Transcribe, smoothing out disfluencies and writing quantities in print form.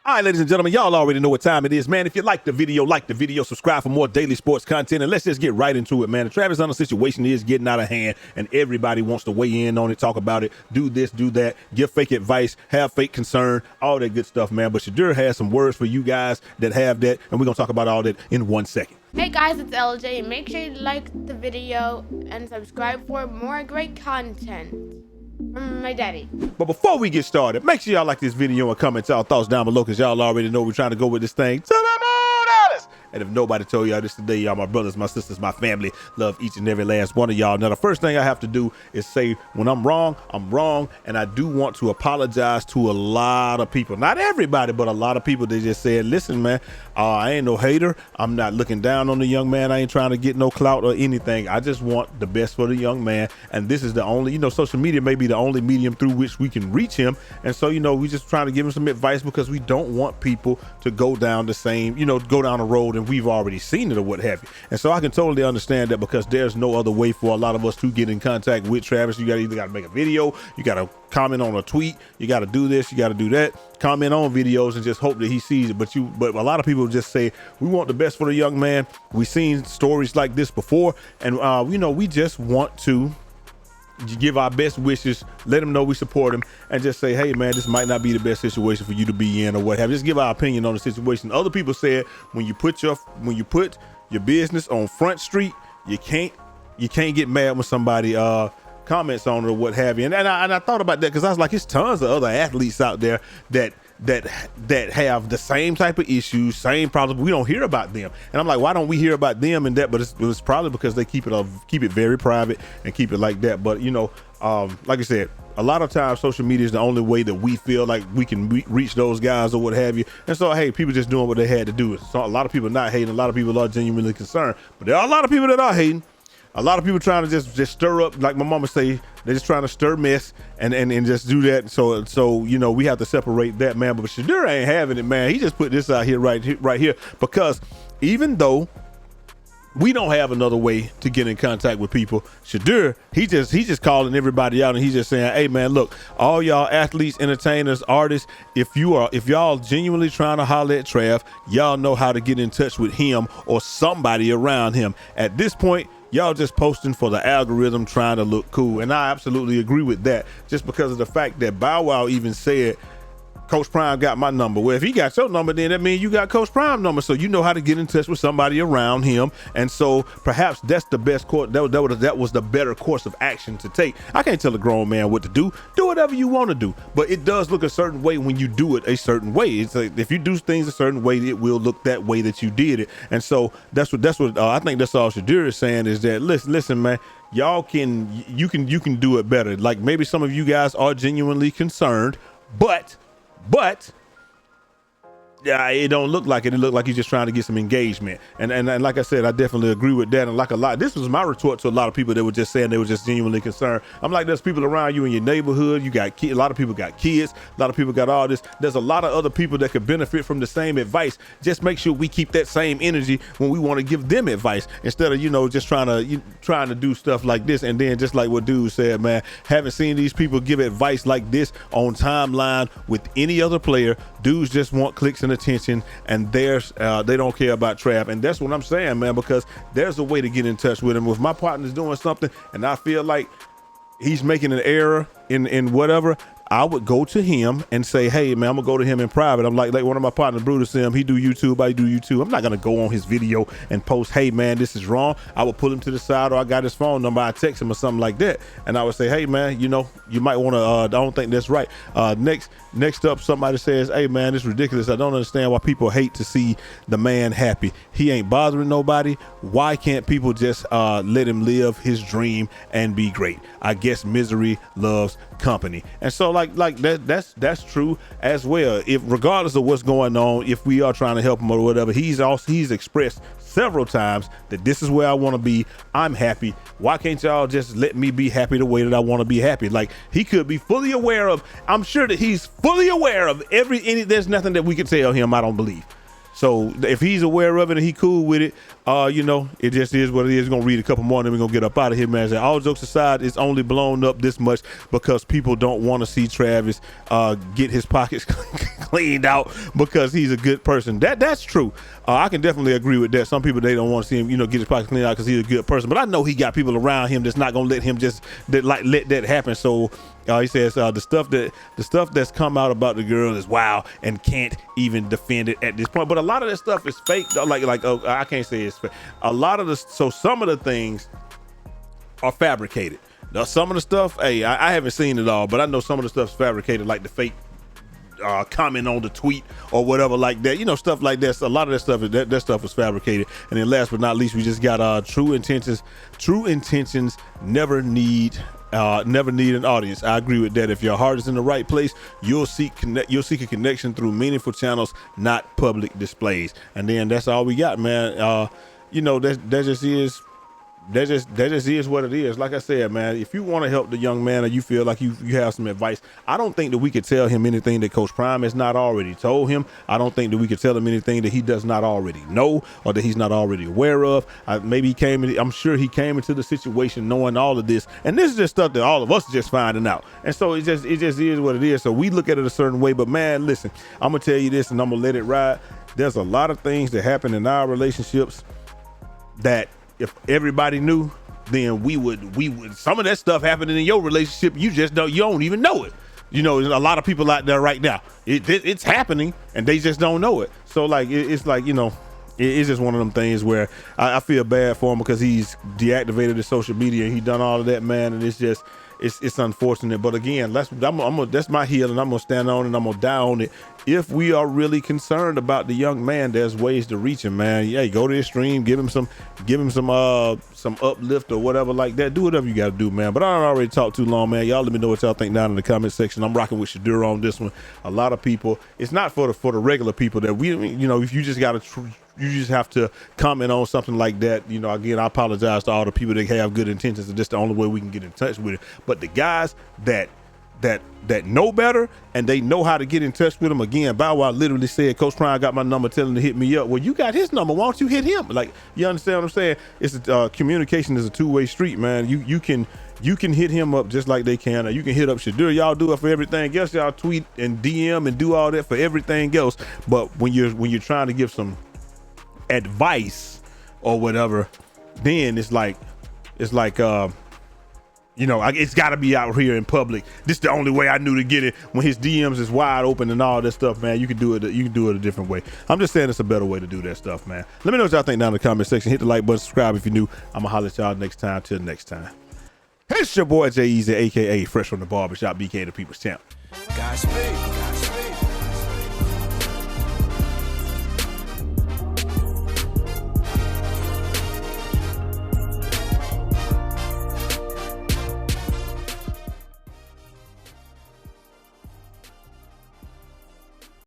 All right, ladies and gentlemen, y'all already know what time it is, man. If you like the video, subscribe for more daily sports content, and let's just get right into it, man. The Travis Hunter situation is getting out of hand, and everybody wants to weigh in on it, talk about it, do this, do that, give fake advice, have fake concern, all that good stuff, man. But Shedeur has some words for you guys that have that, and we're going to talk about all that in 1 second. Hey guys, it's LJ, and make sure you like the video and subscribe for more great content from my daddy. But before we get started, make sure y'all like this video and comment y'all thoughts down below, because y'all already know we're trying to go with this thing to the moon, Alice. And if nobody told y'all this today, y'all my brothers, my sisters, my family, love each and every last one of y'all. Now, the first thing I have to do is say when I'm wrong, and I do want to apologize to a lot of people. Not everybody, but a lot of people. They just said, listen, man, I ain't no hater. I'm not looking down on the young man. I ain't trying to get no clout or anything. I just want the best for the young man. And this is the only, social media may be the only medium through which we can reach him. And so, we just trying to give him some advice, because we don't want people to go down the same, go down the road and we've already seen it or what have you. And so I can totally understand that, because there's no other way for a lot of us to get in contact with Travis. You either got to make a video, you got to comment on a tweet, you got to do this, you got to do that, comment on videos and just hope that he sees it. But a lot of people just say, we want the best for the young man. We've seen stories like this before, and we just want to give our best wishes, let him know we support him, and just say, hey man, this might not be the best situation for you to be in or what have you. Just give our opinion on the situation. Other people said when you put your business on Front Street, you can't get mad when somebody comments on it or what have you. And I thought about that, because I was like, there's tons of other athletes out there that have the same type of issues, same problems. We don't hear about them, and I'm like, why don't we hear about them and that? But it's probably because they keep it very private and keep it like that. But like I said, a lot of times social media is the only way that we feel like we can reach those guys or what have you. And so, hey, people just doing what they had to do. So a lot of people not hating, a lot of people are genuinely concerned, but there are a lot of people that are hating. A lot of people trying to just stir up, like my mama say, they're just trying to stir mess and just do that. So we have to separate that, man. But Shedeur ain't having it, man. He just put this out here right here, because even though we don't have another way to get in contact with people, Shedeur, he just calling everybody out, and he's just saying, hey man, look, all y'all athletes, entertainers, artists, if y'all genuinely trying to holler at Trav, y'all know how to get in touch with him or somebody around him. At this point, y'all just posting for the algorithm, trying to look cool. And I absolutely agree with that, just because of the fact that Bow Wow even said, Coach Prime got my number. Well, if he got your number, then that means you got Coach Prime's number, so you know how to get in touch with somebody around him. And so perhaps that's the best course. That was the better course of action to take. I can't tell a grown man what to do. Do whatever you want to do, but it does look a certain way when you do it a certain way. It's like, if you do things a certain way, it will look that way that you did it. And so that's what I think that's all Shedeur is saying, is that listen, man. You can do it better. Like, maybe some of you guys are genuinely concerned, but yeah, it don't look like it. It looked like he's just trying to get some engagement. And like I said, I definitely agree with that. And like a lot, this was my retort to a lot of people that were just saying they were just genuinely concerned. I'm like, there's people around you in your neighborhood. You got kids. A lot of people got kids. A lot of people got all this. There's a lot of other people that could benefit from the same advice. Just make sure we keep that same energy when we want to give them advice, instead of, just trying to do stuff like this. And then just like what dude said, man, haven't seen these people give advice like this on timeline with any other player. Dudes just want clicks and attention, and they don't care about Trav. And that's what I'm saying, man, because there's a way to get in touch with him. If my partner's doing something and I feel like he's making an error in whatever, I would go to him and say, hey man, I'm gonna go to him in private. I'm like one of my partners, Brutus, he do YouTube, I do YouTube. I'm not gonna go on his video and post, hey man, this is wrong. I would pull him to the side, or I got his phone number, I text him or something like that, and I would say, hey man, you might want to I don't think that's right. Next up, somebody says, hey man, it's ridiculous. I don't understand why people hate to see the man happy. He ain't bothering nobody. Why can't people just let him live his dream and be great? I guess misery loves company. And so like that's true as well. If regardless of what's going on, if we are trying to help him or whatever, he's expressed several times that this is where I want to be. I'm happy. Why can't y'all just let me be happy the way that I want to be happy? Like, he could be fully aware of, I'm sure that he's fully aware of there's nothing that we could tell him, I don't believe. So if he's aware of it and he cool with it, you know, it just is what it is. We're going to read a couple more and then we're going to get up out of here, man. All jokes aside, it's only blown up this much because people don't want to see Travis get his pockets cleaned out because he's a good person. That's true. I can definitely agree with that. Some people, they don't want to see him, you know, get his pockets cleaned out because he's a good person. But I know he got people around him that's not going to let him just let that happen. So he says the stuff that's come out about the girl is wild and can't even defend it at this point. But a lot of that stuff is fake. I can't say it's fake. Some of the things are fabricated. Now, some of the stuff, I haven't seen it all, but I know some of the stuff's fabricated, like the fake comment on the tweet or whatever like that, you know, stuff like that. So a lot of that stuff is fabricated. And then last but not least, we just got true intentions never need an audience. I agree with that. If your heart is in the right place, you'll seek a connection through meaningful channels, not public displays. And then that's all we got, man. You know, that just is what it is. Like I said, man, if you want to help the young man or you feel like you have some advice, I don't think that we could tell him anything that Coach Prime has not already told him. I don't think that we could tell him anything that he does not already know or that he's not already aware of. I'm sure he came into the situation knowing all of this, and this is just stuff that all of us are just finding out. And so it just is what it is. So we look at it a certain way, but man, listen, I'm gonna tell you this and I'm gonna let it ride. There's a lot of things that happen in our relationships that if everybody knew, then we would some of that stuff happening in your relationship, you don't even know it. You know, there's a lot of people out there right now, it's happening and they just don't know it. So like it's like, you know, it's just one of them things where I feel bad for him because he's deactivated his social media and he done all of that, man, and it's unfortunate. But again, that's my hill and I'm gonna stand on it and I'm gonna die on it. If we are really concerned about the young man, there's ways to reach him, man. Yeah, go to his stream, give him some uplift or whatever like that. Do whatever you gotta do, man. But I don't already talked too long, man. Y'all let me know what y'all think down in the comment section. I'm rocking with Shedeur on this one. A lot of people, it's not for the regular people that you know, if you just have to comment on something like that. You know, again, I apologize to all the people that have good intentions, and that's the only way we can get in touch with it. But the guys that know better and they know how to get in touch with him, again, Bow Wow literally said, Coach Prime got my number, tell him to hit me up. Well, you got his number, why don't you hit him? Like, you understand what I'm saying? It's communication is a two-way street, man. You can hit him up just like they can, or you can hit up Shedeur. Y'all do it for everything else. Y'all tweet and DM and do all that for everything else. But when you're trying to give some advice or whatever, then it's like you know, it's got to be out here in public. This is the only way I knew to get it. When his DMs is wide open and all that stuff, man, you can do it a different way. I'm just saying it's a better way to do that stuff, man. Let me know what y'all think down in the comment section. Hit the like button, subscribe if you're new. I'm gonna holler at y'all next time. Till next time, it's your boy Jay Easy, aka Fresh from the Barbershop, BK the People's Champ. Godspeed.